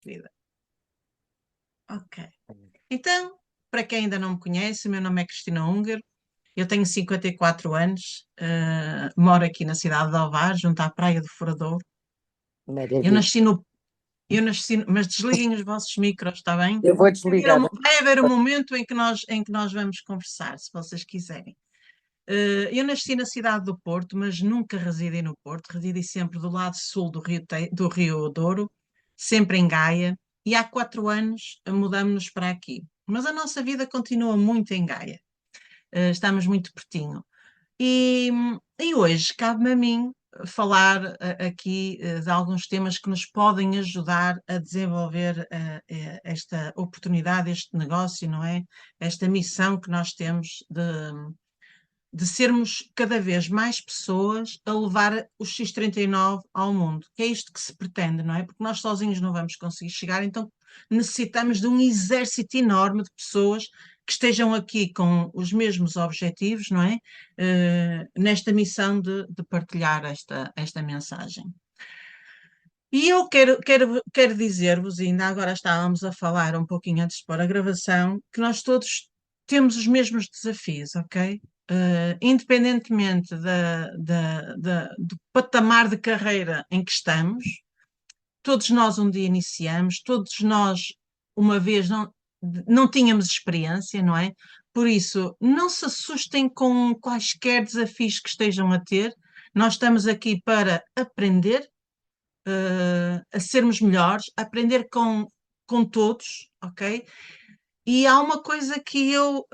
querida. Ok. Então, para quem ainda não me conhece, o meu nome é Cristina Unger, eu tenho 54 anos, moro aqui na cidade de Ovar, junto à Praia do Furadouro. Eu Maravilha. nasci no, mas desliguem os vossos micros, está bem? Eu vou desligar. Vai haver um momento em que nós vamos conversar, se vocês quiserem. Eu nasci na cidade do Porto, mas nunca residi no Porto. Residi sempre do lado sul do Rio Douro, sempre em Gaia. E há 4 anos mudamos-nos para aqui. Mas a nossa vida continua muito em Gaia. Estamos muito pertinho. E, e hoje cabe-me a mim falar aqui de alguns temas que nos podem ajudar a desenvolver esta oportunidade, este negócio, não é? Esta missão que nós temos de sermos cada vez mais pessoas a levar os X39 ao mundo, que é isto que se pretende, não é? Porque nós sozinhos não vamos conseguir chegar, então necessitamos de um exército enorme de pessoas que estejam aqui com os mesmos objetivos, não é? Nesta missão de partilhar esta mensagem. E eu quero dizer-vos, e ainda agora estávamos a falar um pouquinho antes de pôr a gravação, que nós todos temos os mesmos desafios, ok? Independentemente do patamar de carreira em que estamos, todos nós um dia iniciamos, todos nós uma vez não tínhamos experiência, não é? Por isso, não se assustem com quaisquer desafios que estejam a ter. Nós estamos aqui para aprender, a sermos melhores, a aprender com todos, ok? E há uma coisa que eu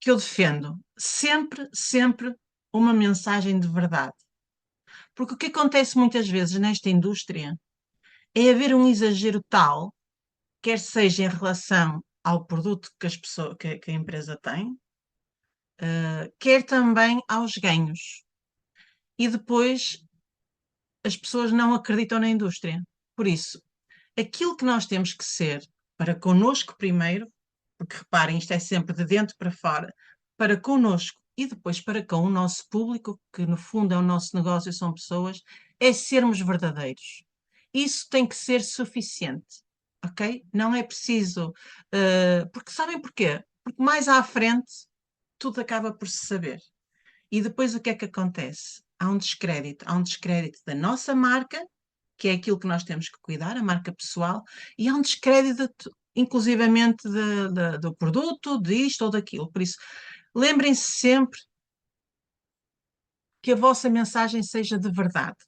defendo, sempre, sempre uma mensagem de verdade. Porque o que acontece muitas vezes nesta indústria é haver um exagero tal, quer seja em relação ao produto que a empresa tem, quer também aos ganhos. E depois as pessoas não acreditam na indústria. Por isso, aquilo que nós temos que ser para connosco primeiro, porque reparem, isto é sempre de dentro para fora, para connosco e depois para com o nosso público, que no fundo é o nosso negócio, são pessoas, é sermos verdadeiros. Isso tem que ser suficiente, ok? Não é preciso, porque sabem porquê? Porque mais à frente tudo acaba por se saber. E depois o que é que acontece? Há um descrédito da nossa marca, que é aquilo que nós temos que cuidar, a marca pessoal, e há um descrédito, inclusivamente, do produto, disto ou daquilo. Por isso, lembrem-se sempre que a vossa mensagem seja de verdade,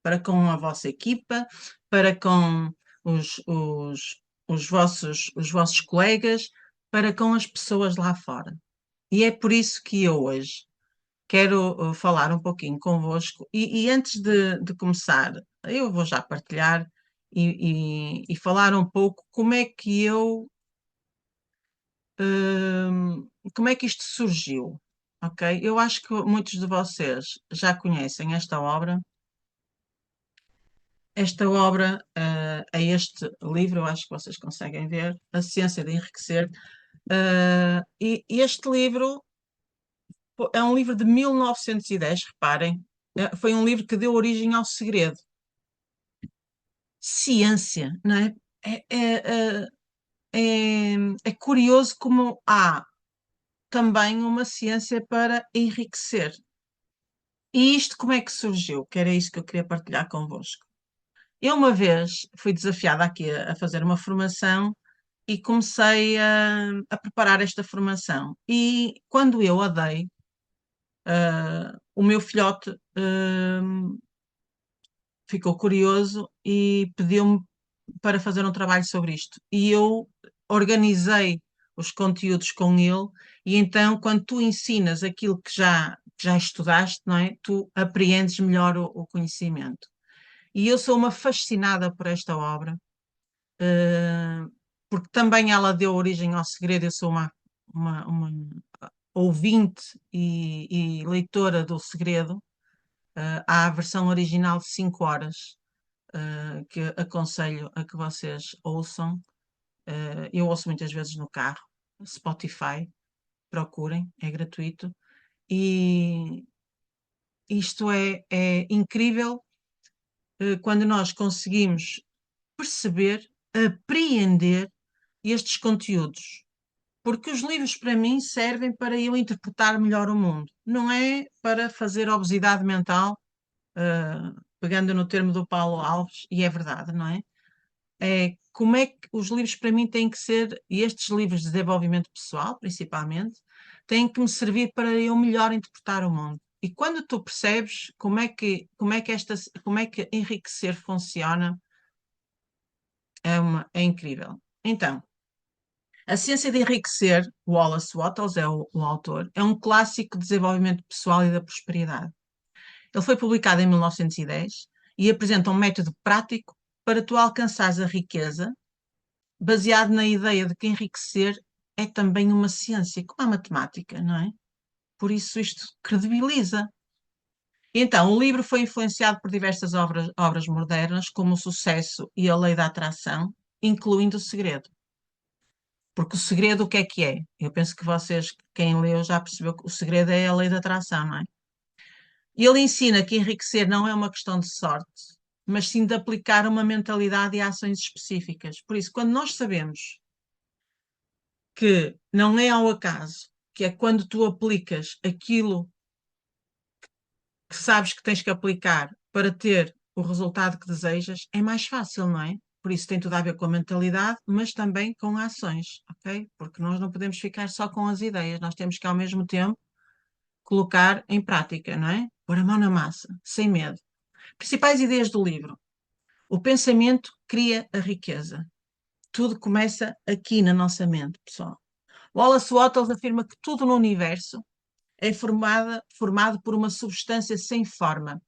para com a vossa equipa, para com os vossos colegas, para com as pessoas lá fora. E é por isso que eu hoje quero falar um pouquinho convosco e antes de começar, eu vou já partilhar e falar um pouco como é que isto surgiu, ok? Eu acho que muitos de vocês já conhecem esta obra. Esta obra é este livro, eu acho que vocês conseguem ver, A Ciência de Enriquecer. E este livro é um livro de 1910, reparem. Foi um livro que deu origem ao segredo. Ciência, não é? É, é, é, é curioso como há também uma ciência para enriquecer. E isto como é que surgiu? Que era isto que eu queria partilhar convosco. Eu uma vez fui desafiada aqui a fazer uma formação e comecei a preparar esta formação. E quando eu a dei, o meu filhote ficou curioso e pediu-me para fazer um trabalho sobre isto. E eu organizei os conteúdos com ele, e então, quando tu ensinas aquilo que já estudaste, não é? Tu apreendes melhor o conhecimento. E eu sou uma fascinada por esta obra, eh, porque também ela deu origem ao segredo. Eu sou uma ouvinte e leitora do Segredo. Há a versão original de 5 horas, que aconselho a que vocês ouçam. Eu ouço muitas vezes no carro, Spotify, procurem, é gratuito. E isto é incrível, quando nós conseguimos perceber, apreender estes conteúdos. Porque os livros, para mim, servem para eu interpretar melhor o mundo. Não é para fazer obesidade mental, pegando no termo do Paulo Alves, e é verdade, não é? É como é que os livros, para mim, têm que ser, e estes livros de desenvolvimento pessoal, principalmente, têm que me servir para eu melhor interpretar o mundo. E quando tu percebes como é que enriquecer funciona, é incrível. Então, A Ciência de Enriquecer, Wallace Wattles é o autor, é um clássico de desenvolvimento pessoal e da prosperidade. Ele foi publicado em 1910 e apresenta um método prático para tu alcançares a riqueza, baseado na ideia de que enriquecer é também uma ciência, como a matemática, não é? Por isso isto credibiliza. Então, o livro foi influenciado por diversas obras modernas, como O Sucesso e A Lei da Atração, incluindo O Segredo. Porque o segredo, o que é? Eu penso que vocês, quem leu, já percebeu que o segredo é a lei da atração, não é? E ele ensina que enriquecer não é uma questão de sorte, mas sim de aplicar uma mentalidade e ações específicas. Por isso, quando nós sabemos que não é ao acaso, que é quando tu aplicas aquilo que sabes que tens que aplicar para ter o resultado que desejas, é mais fácil, não é? Por isso tem tudo a ver com a mentalidade, mas também com ações, ok? Porque nós não podemos ficar só com as ideias, nós temos que ao mesmo tempo colocar em prática, não é? Pôr a mão na massa, sem medo. Principais ideias do livro. O pensamento cria a riqueza. Tudo começa aqui na nossa mente, pessoal. Wallace Wattles afirma que tudo no universo é formado por uma substância sem forma.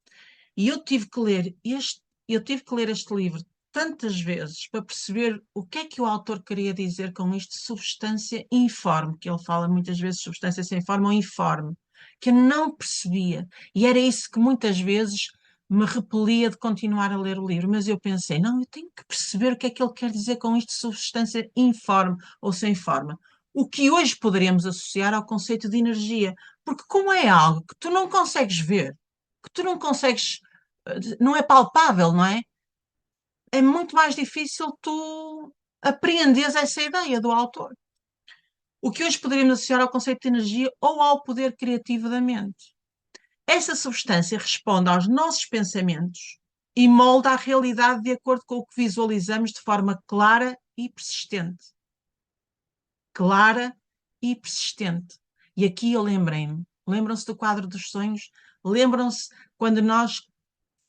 E eu tive que ler este livro tantas vezes para perceber o que é que o autor queria dizer com isto, substância informe, que ele fala muitas vezes substância sem forma ou informe, que eu não percebia. E era isso que muitas vezes me repelia de continuar a ler o livro. Mas eu pensei, não, eu tenho que perceber o que é que ele quer dizer com isto, substância informe ou sem forma. O que hoje poderíamos associar ao conceito de energia. Porque como é algo que tu não consegues ver, que tu não consegues, não é palpável, não é? É muito mais difícil tu apreenderes essa ideia do autor. O que hoje poderíamos associar ao conceito de energia ou ao poder criativo da mente. Essa substância responde aos nossos pensamentos e molda a realidade de acordo com o que visualizamos de forma clara e persistente. Clara e persistente. E aqui eu lembrei-me. Lembram-se do quadro dos sonhos? Lembram-se quando nós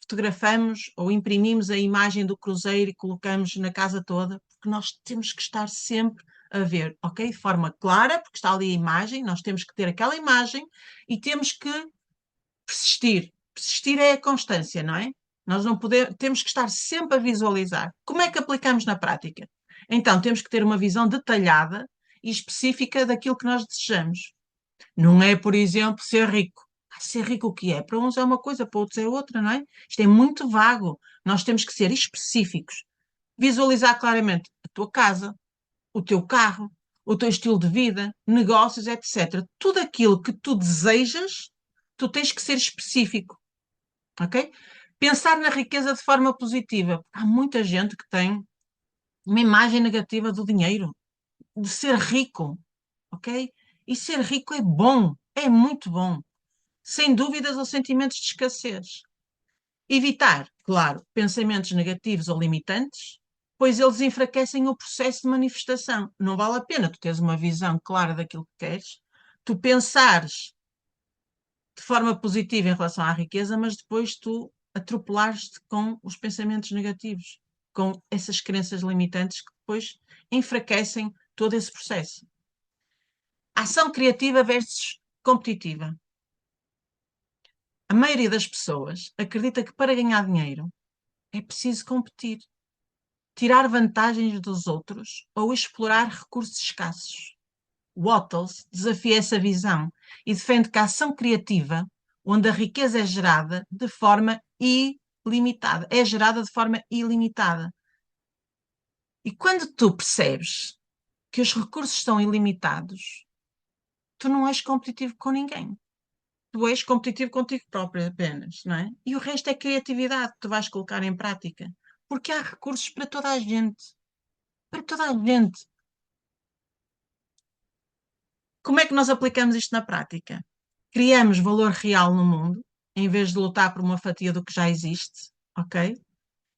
fotografamos ou imprimimos a imagem do cruzeiro e colocamos na casa toda, porque nós temos que estar sempre a ver, ok? De forma clara, porque está ali a imagem, nós temos que ter aquela imagem e temos que persistir. Persistir é a constância, não é? Nós não podemos, temos que estar sempre a visualizar. Como é que aplicamos na prática? Então, temos que ter uma visão detalhada e específica daquilo que nós desejamos. Não é, por exemplo, ser rico. Ser rico o que é? Para uns é uma coisa, para outros é outra, não é? Isto é muito vago. Nós temos que ser específicos. Visualizar claramente a tua casa, o teu carro, o teu estilo de vida, negócios, etc. Tudo aquilo que tu desejas, tu tens que ser específico, ok? Pensar na riqueza de forma positiva. Há muita gente que tem uma imagem negativa do dinheiro, de ser rico, ok? E ser rico é bom, é muito bom. Sem dúvidas ou sentimentos de escassez. Evitar, claro, pensamentos negativos ou limitantes, pois eles enfraquecem o processo de manifestação. Não vale a pena tu teres uma visão clara daquilo que queres, tu pensares de forma positiva em relação à riqueza, mas depois tu atropelares-te com os pensamentos negativos, com essas crenças limitantes que depois enfraquecem todo esse processo. Ação criativa versus competitiva. A maioria das pessoas acredita que para ganhar dinheiro é preciso competir, tirar vantagens dos outros ou explorar recursos escassos. Wattles desafia essa visão e defende que a ação criativa, onde a riqueza é gerada de forma ilimitada, é gerada de forma ilimitada. E quando tu percebes que os recursos são ilimitados, tu não és competitivo com ninguém. Tu és competitivo contigo próprio apenas, não é? E o resto é criatividade que tu vais colocar em prática. Porque há recursos para toda a gente. Para toda a gente. Como é que nós aplicamos isto na prática? Criamos valor real no mundo, em vez de lutar por uma fatia do que já existe, ok?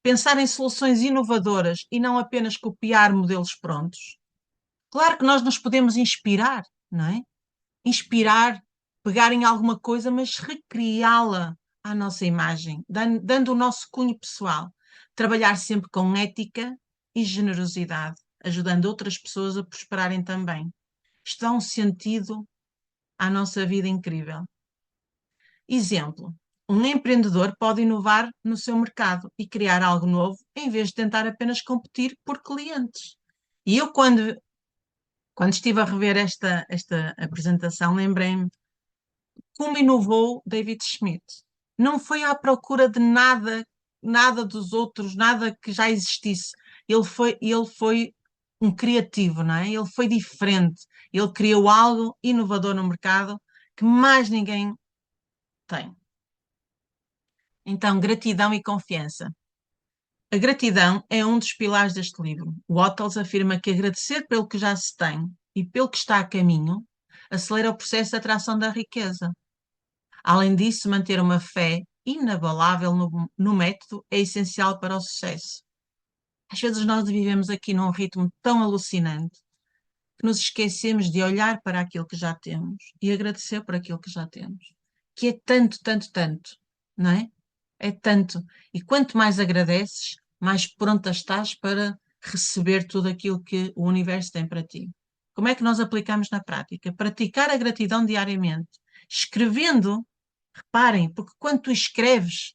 Pensar em soluções inovadoras e não apenas copiar modelos prontos. Claro que nós nos podemos inspirar, não é? Inspirar, pegar em alguma coisa, mas recriá-la à nossa imagem, dando o nosso cunho pessoal. Trabalhar sempre com ética e generosidade, ajudando outras pessoas a prosperarem também. Isto dá um sentido à nossa vida incrível. Exemplo: um empreendedor pode inovar no seu mercado e criar algo novo em vez de tentar apenas competir por clientes. E eu, quando estive a rever esta apresentação, lembrei-me como inovou David Schmidt. Não foi à procura de nada, nada dos outros, nada que já existisse. Ele foi um criativo, não é? Ele foi diferente. Ele criou algo inovador no mercado que mais ninguém tem. Então, gratidão e confiança. A gratidão é um dos pilares deste livro. O Wattles afirma que agradecer pelo que já se tem e pelo que está a caminho acelera o processo de atração da riqueza. Além disso, manter uma fé inabalável no método é essencial para o sucesso. Às vezes nós vivemos aqui num ritmo tão alucinante que nos esquecemos de olhar para aquilo que já temos e agradecer por aquilo que já temos. Que é tanto, tanto, tanto, não é? É tanto. E quanto mais agradeces, mais pronta estás para receber tudo aquilo que o universo tem para ti. Como é que nós aplicamos na prática? Praticar a gratidão diariamente, escrevendo. Reparem, porque quando tu escreves,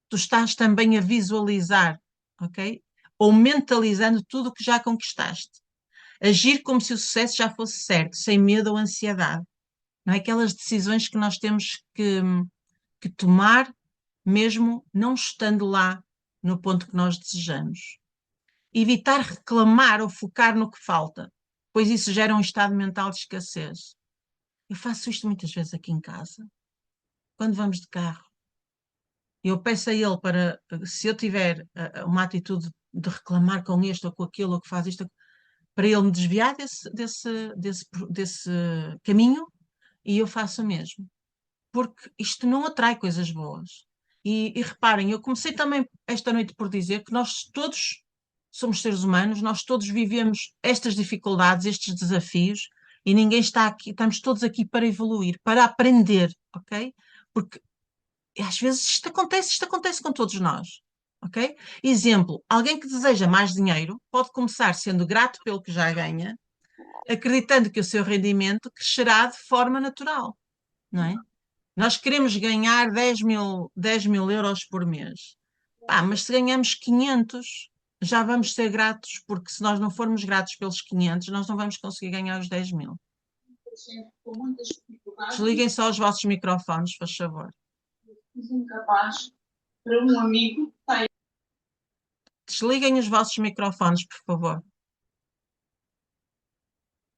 tu estás também a visualizar, ok? Ou mentalizando tudo o que já conquistaste. Agir como se o sucesso já fosse certo, sem medo ou ansiedade. Não é? Aquelas decisões que nós temos que tomar, mesmo não estando lá no ponto que nós desejamos. Evitar reclamar ou focar no que falta, pois isso gera um estado mental de escassez. Eu faço isto muitas vezes aqui em casa, quando vamos de carro. Eu peço a ele para, se eu tiver uma atitude de reclamar com este ou com aquilo, ou que faz isto, para ele me desviar desse caminho, e eu faço o mesmo. Porque isto não atrai coisas boas. E reparem, eu comecei também esta noite por dizer que nós todos somos seres humanos, nós todos vivemos estas dificuldades, estes desafios, e ninguém está aqui, estamos todos aqui para evoluir, para aprender, ok? Porque às vezes isto acontece com todos nós, ok? Exemplo, alguém que deseja mais dinheiro pode começar sendo grato pelo que já ganha, acreditando que o seu rendimento crescerá de forma natural, não é? Nós queremos ganhar 10 mil euros por mês. Pá, mas se ganhamos 500, já vamos ser gratos, porque se nós não formos gratos pelos 500, nós não vamos conseguir ganhar os 10 mil. Desliguem só os vossos microfones, faz favor. Incapaz para um amigo. Desliguem os vossos microfones, por favor.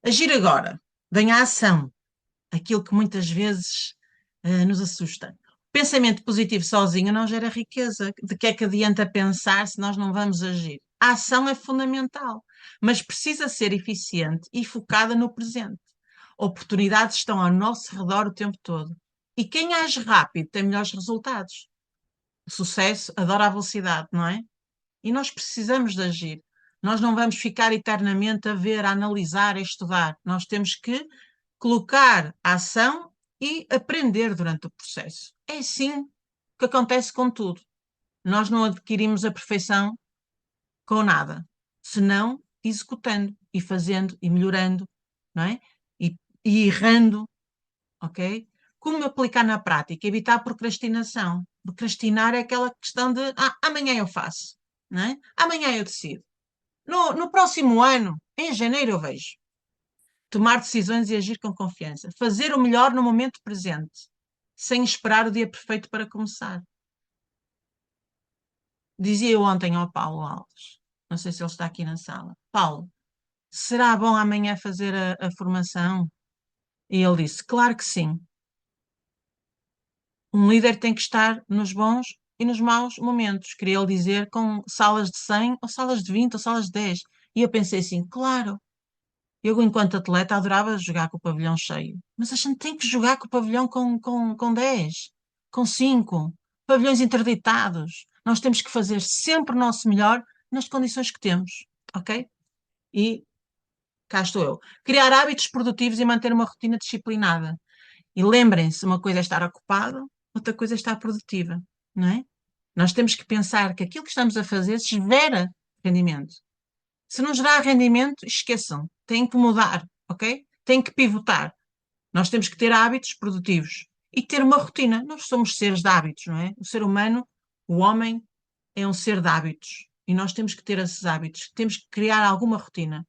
Agir agora. Venha à ação. Aquilo que muitas vezes nos assusta. Pensamento positivo sozinho não gera riqueza. De que é que adianta pensar se nós não vamos agir? A ação é fundamental, mas precisa ser eficiente e focada no presente. Oportunidades estão ao nosso redor o tempo todo. E quem age rápido tem melhores resultados. O sucesso adora a velocidade, não é? E nós precisamos de agir. Nós não vamos ficar eternamente a ver, a analisar, a estudar. Nós temos que colocar a ação e aprender durante o processo. É assim que acontece com tudo. Nós não adquirimos a perfeição com nada, senão executando e fazendo e melhorando, não é? E errando, ok? Como aplicar na prática? Evitar a procrastinação. Procrastinar é aquela questão de amanhã eu faço, não é? Amanhã eu decido. No próximo ano, em janeiro, eu vejo. Tomar decisões e agir com confiança. Fazer o melhor no momento presente, sem esperar o dia perfeito para começar. Dizia eu ontem ao Paulo Alves, não sei se ele está aqui na sala. Paulo, será bom amanhã fazer a formação? E ele disse, claro que sim. Um líder tem que estar nos bons e nos maus momentos, queria ele dizer, com salas de 100 ou salas de 20 ou salas de 10. E eu pensei assim, claro, eu enquanto atleta adorava jogar com o pavilhão cheio, mas a gente tem que jogar com o pavilhão com 10, com 5 pavilhões interditados. Nós temos que fazer sempre o nosso melhor nas condições que temos, ok? E cá estou eu. Criar hábitos produtivos e manter uma rotina disciplinada. E lembrem-se, uma coisa é estar ocupado, outra coisa é estar produtiva, não é? Nós temos que pensar que aquilo que estamos a fazer gera rendimento. Se não gerar rendimento, esqueçam, têm que mudar, ok? Têm que pivotar. Nós temos que ter hábitos produtivos e ter uma rotina. Nós somos seres de hábitos, não é? O ser humano, o homem, é um ser de hábitos e nós temos que ter esses hábitos. Temos que criar alguma rotina.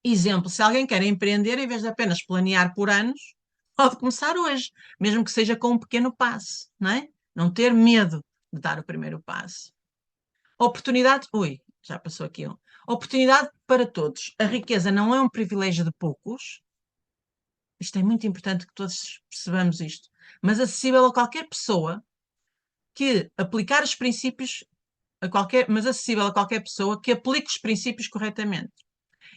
Exemplo, se alguém quer empreender, em vez de apenas planear por anos, pode começar hoje, mesmo que seja com um pequeno passo, não é? Não ter medo de dar o primeiro passo. Oportunidade, ui, já passou aqui um. Oportunidade para todos. A riqueza não é um privilégio de poucos. Isto é muito importante que todos percebamos isto. Mas acessível a qualquer pessoa que aplicar os princípios mas acessível a qualquer pessoa que aplique os princípios corretamente.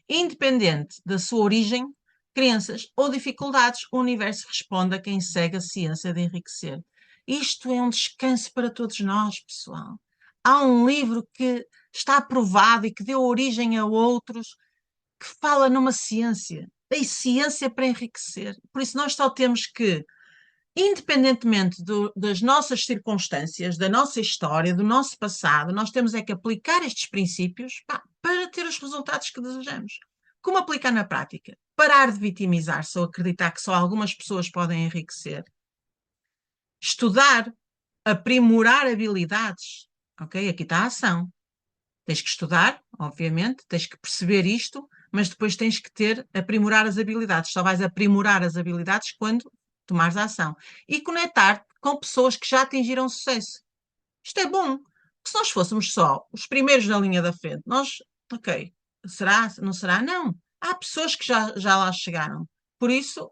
Independente da sua origem, crenças ou dificuldades, o universo responde a quem segue a ciência de enriquecer. Isto é um descanso para todos nós, pessoal. Há um livro que está aprovado e que deu origem a outros que fala numa ciência. A ciência para enriquecer. Por isso, nós só temos que, independentemente das nossas circunstâncias, da nossa história, do nosso passado, nós temos é que aplicar estes princípios, pá, para ter os resultados que desejamos. Como aplicar na prática? Parar de vitimizar-se ou acreditar que só algumas pessoas podem enriquecer. Estudar, aprimorar habilidades. Ok? Aqui está a ação. Tens que estudar, obviamente, tens que perceber isto, mas depois tens que aprimorar as habilidades. Só vais aprimorar as habilidades quando tomares a ação. E conectar com pessoas que já atingiram sucesso. Isto é bom. Se nós fôssemos só os primeiros na linha da frente, nós, ok, será? Não será? Não. Há pessoas que já lá chegaram. Por isso,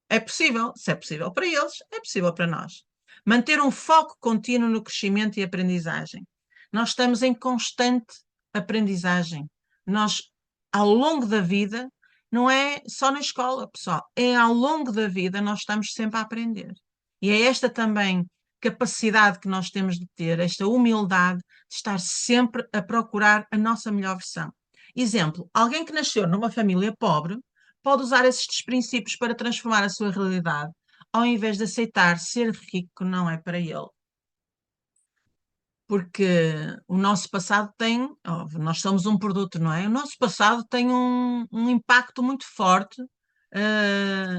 é possível. Se é possível para eles, é possível para nós. Manter um foco contínuo no crescimento e aprendizagem. Nós estamos em constante aprendizagem. Nós, ao longo da vida, não é só na escola, pessoal, é ao longo da vida nós estamos sempre a aprender. E é esta também capacidade que nós temos de ter, esta humildade de estar sempre a procurar a nossa melhor versão. Exemplo, alguém que nasceu numa família pobre pode usar esses princípios para transformar a sua realidade, ao invés de aceitar ser rico não é para ele. Porque o nosso passado tem, óbvio, nós somos um produto, não é? O nosso passado tem um impacto muito forte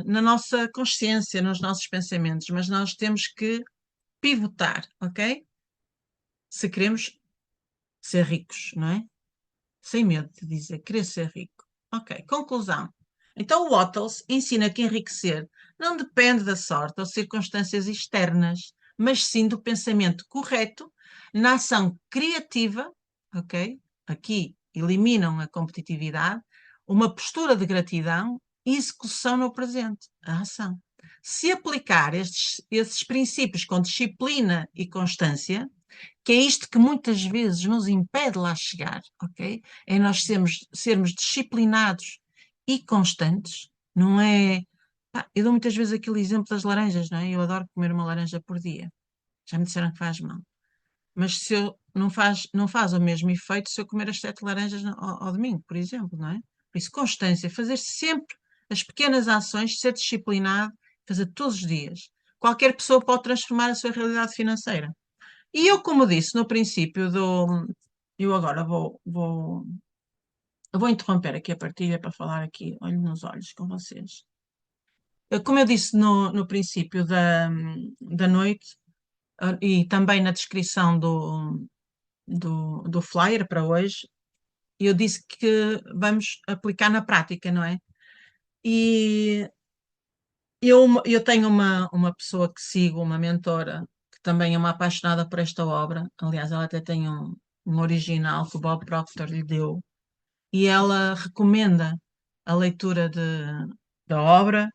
na nossa consciência, nos nossos pensamentos, mas nós temos que pivotar, ok? Se queremos ser ricos, não é? Sem medo de dizer querer ser rico. Ok, conclusão. Então o Wattles ensina que enriquecer não depende da sorte ou circunstâncias externas, mas sim do pensamento correto, na ação criativa, ok? Aqui eliminam a competitividade, uma postura de gratidão e execução no presente, a ação. Se aplicar esses princípios com disciplina e constância, que é isto que muitas vezes nos impede lá chegar, ok? É nós sermos disciplinados e constantes, não é? Pá, eu dou muitas vezes aquele exemplo das laranjas, não é? Eu adoro comer uma laranja por dia. Já me disseram que faz mal. Mas se eu não faz o mesmo efeito se eu comer as 7 laranjas ao domingo, por exemplo, não é? Por isso, constância, fazer sempre as pequenas ações, ser disciplinado, fazer todos os dias. Qualquer pessoa pode transformar a sua realidade financeira. E eu, como disse no princípio eu agora eu vou interromper aqui a partilha para falar aqui, olho nos olhos com vocês. Como eu disse no princípio da noite, e também na descrição do flyer para hoje, eu disse que vamos aplicar na prática, não é? E eu tenho uma pessoa que sigo, uma mentora, que também é uma apaixonada por esta obra. Aliás, ela até tem um original que o Bob Proctor lhe deu. E ela recomenda a leitura da obra,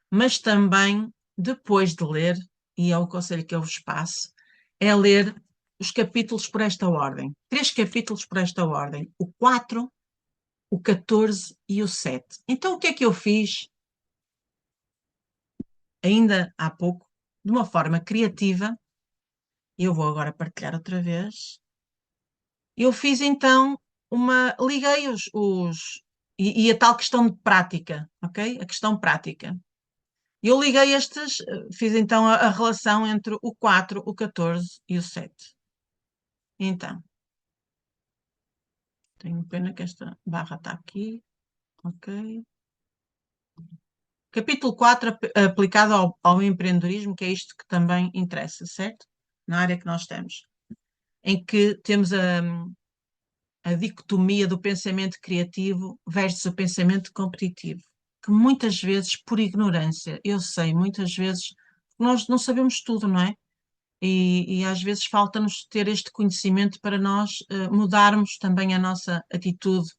mas também, depois de ler, e é o conselho que eu vos passo, é ler os capítulos por esta ordem. 3 capítulos por esta ordem. O 4, o 14 e o 7. Então, o que é que eu fiz ainda há pouco, de uma forma criativa? Eu vou agora partilhar outra vez. Eu fiz então liguei e a tal questão de prática, ok? A questão prática. Eu liguei estes, fiz então a relação entre o 4, o 14 e o 7. Então, tenho pena que esta barra está aqui, ok? Capítulo 4 aplicado ao empreendedorismo, que é isto que também interessa, certo? Na área que nós estamos, em que temos a dicotomia do pensamento criativo versus o pensamento competitivo, que muitas vezes, por ignorância, eu sei, muitas vezes, nós não sabemos tudo, não é? E às vezes falta-nos ter este conhecimento para nós mudarmos também a nossa atitude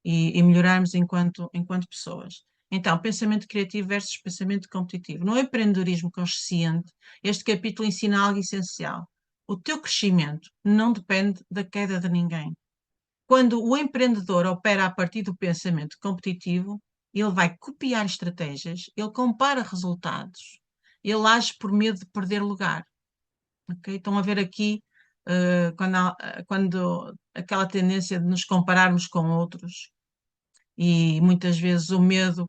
e melhorarmos enquanto pessoas. Então, pensamento criativo versus pensamento competitivo. No empreendedorismo consciente, este capítulo ensina algo essencial. O teu crescimento não depende da queda de ninguém. Quando o empreendedor opera a partir do pensamento competitivo, ele vai copiar estratégias, ele compara resultados, ele age por medo de perder lugar. Okay? Estão a ver aqui quando aquela tendência de nos compararmos com outros e muitas vezes o medo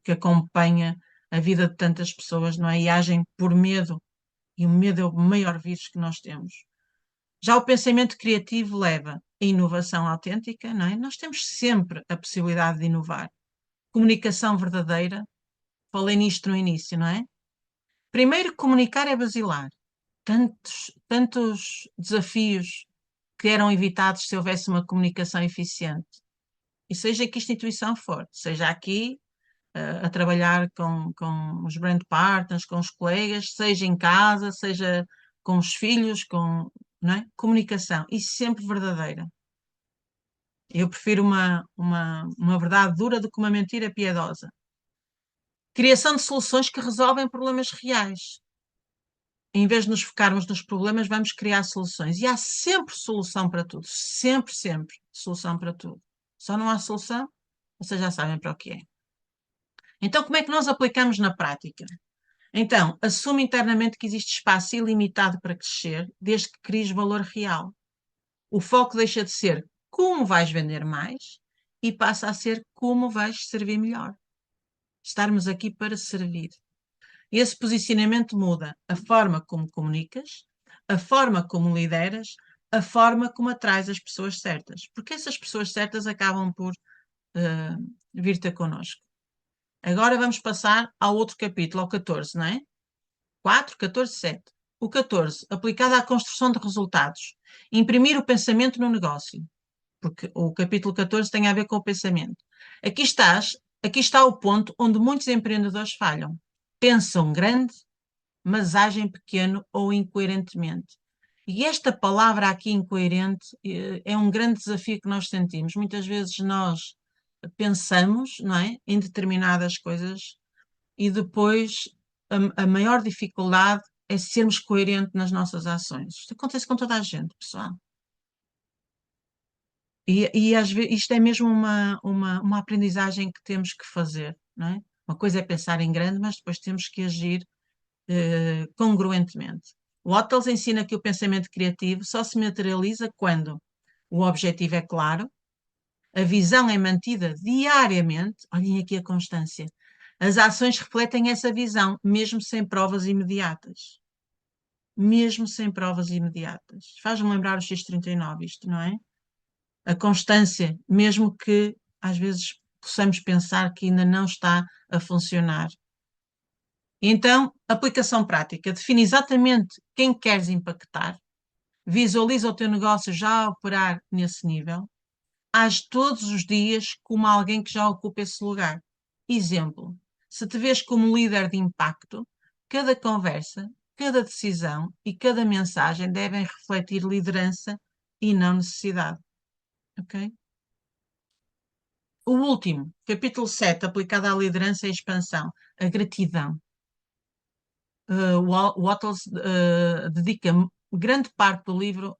que acompanha a vida de tantas pessoas, não é? E agem por medo, e o medo é o maior vírus que nós temos. Já o pensamento criativo leva a inovação autêntica, não é? Nós temos sempre a possibilidade de inovar. Comunicação verdadeira, falei nisto no início, não é? Primeiro, comunicar é basilar. Tantos desafios que eram evitados se houvesse uma comunicação eficiente. E seja que instituição for, seja aqui a trabalhar com os brand partners, com os colegas, seja em casa, seja com os filhos, não é? Comunicação, e sempre verdadeira. Eu prefiro uma verdade dura do que uma mentira piedosa. Criação de soluções que resolvem problemas reais. Em vez de nos focarmos nos problemas, vamos criar soluções. E há sempre solução para tudo. Sempre, sempre solução para tudo. Só não há solução, vocês já sabem para o que é. Então, como é que nós aplicamos na prática? Então, assume internamente que existe espaço ilimitado para crescer, desde que cries valor real. O foco deixa de ser como vais vender mais e passa a ser como vais servir melhor. Estarmos aqui para servir. Esse posicionamento muda a forma como comunicas, a forma como lideras, a forma como atrais as pessoas certas. Porque essas pessoas certas acabam por vir ter connosco. Agora vamos passar ao outro capítulo, ao 14, não é? 4, 14, 7. O 14, aplicado à construção de resultados. Imprimir o pensamento no negócio. Porque o capítulo 14 tem a ver com o pensamento. Aqui está o ponto onde muitos empreendedores falham. Pensam grande, mas agem pequeno ou incoerentemente. E esta palavra aqui, incoerente, é um grande desafio que nós sentimos. Muitas vezes nós pensamos, não é, em determinadas coisas e depois a maior dificuldade é sermos coerentes nas nossas ações. Isto acontece com toda a gente, pessoal. E às vezes isto é mesmo uma aprendizagem que temos que fazer, não é? Uma coisa é pensar em grande, mas depois temos que agir congruentemente. O Hotels ensina que o pensamento criativo só se materializa quando o objetivo é claro, a visão é mantida diariamente, olhem aqui a constância. As ações refletem essa visão, mesmo sem provas imediatas. Mesmo sem provas imediatas. Faz-me lembrar o X39, isto, não é? A constância, mesmo que às vezes possamos pensar que ainda não está a funcionar. Então, aplicação prática. Define exatamente quem queres impactar. Visualiza o teu negócio já a operar nesse nível. Age todos os dias como alguém que já ocupa esse lugar. Exemplo, se te vês como líder de impacto, cada conversa, cada decisão e cada mensagem devem refletir liderança e não necessidade. Ok? O último, capítulo 7, aplicado à liderança e expansão, a gratidão. o Wattles dedica grande parte do livro,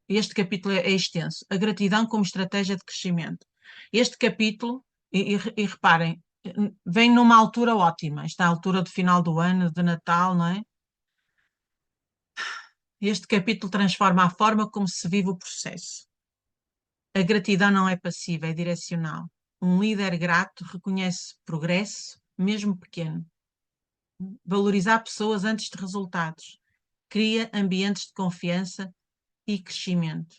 este capítulo é extenso, a gratidão como estratégia de crescimento. Este capítulo, e reparem, vem numa altura ótima, está à altura do final do ano, de Natal, não é? Este capítulo transforma a forma como se vive o processo. A gratidão não é passiva, é direcional. Um líder grato reconhece progresso, mesmo pequeno. Valorizar pessoas antes de resultados. Cria ambientes de confiança e crescimento.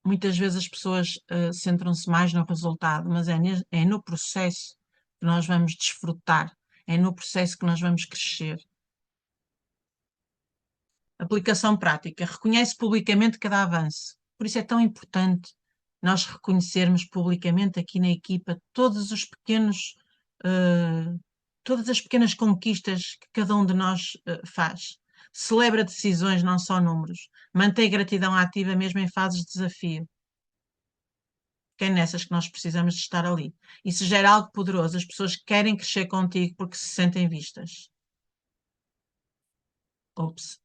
Muitas vezes as pessoas centram-se mais no resultado, mas é no processo que nós vamos desfrutar, é no processo que nós vamos crescer. Aplicação prática. Reconhece publicamente cada avanço. Por isso é tão importante nós reconhecermos publicamente aqui na equipa todos os pequenos, todas as pequenas conquistas que cada um de nós faz. Celebra decisões, não só números. Mantém gratidão ativa mesmo em fases de desafio. Que é nessas que nós precisamos de estar ali. Isso gera algo poderoso. As pessoas querem crescer contigo porque se sentem vistas. Ops.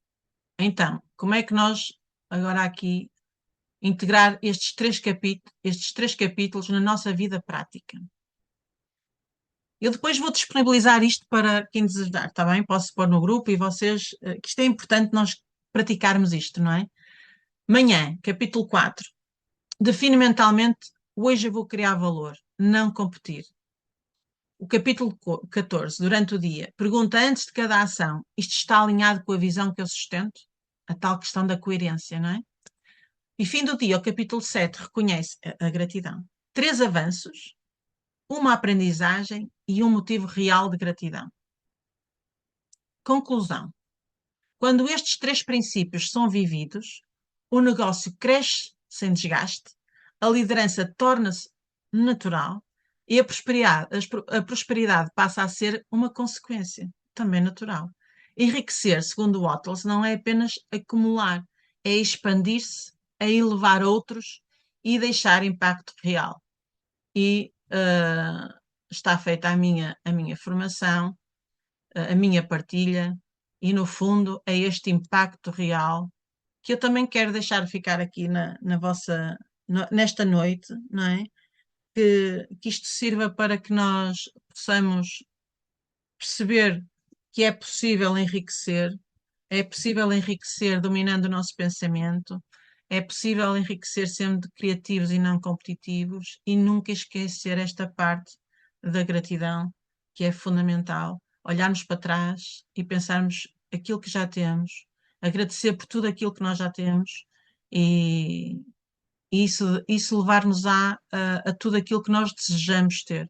Então, como é que nós, agora aqui, integrar estes três capítulos na nossa vida prática? Eu depois vou disponibilizar isto para quem desejar, está bem? Posso pôr no grupo e vocês, que isto é importante nós praticarmos isto, não é? Manhã, capítulo 4. Define mentalmente, hoje eu vou criar valor, não competir. O capítulo 14, durante o dia, pergunta antes de cada ação, isto está alinhado com a visão que eu sustento? A tal questão da coerência, não é? E fim do dia, o capítulo 7, reconhece a gratidão. 3 avanços, uma aprendizagem e um motivo real de gratidão. Conclusão. Quando estes 3 princípios são vividos, o negócio cresce sem desgaste, a liderança torna-se natural e a prosperidade passa a ser uma consequência, também natural. Enriquecer, segundo Wattles, não é apenas acumular, é expandir-se, é elevar outros e deixar impacto real. E está feita a minha formação, a minha partilha, e no fundo é este impacto real que eu também quero deixar ficar aqui nesta noite, não é? Que isto sirva para que nós possamos perceber que é possível enriquecer dominando o nosso pensamento, é possível enriquecer sendo criativos e não competitivos e nunca esquecer esta parte da gratidão, que é fundamental. Olharmos para trás e pensarmos aquilo que já temos, agradecer por tudo aquilo que nós já temos e isso levar-nos a tudo aquilo que nós desejamos ter.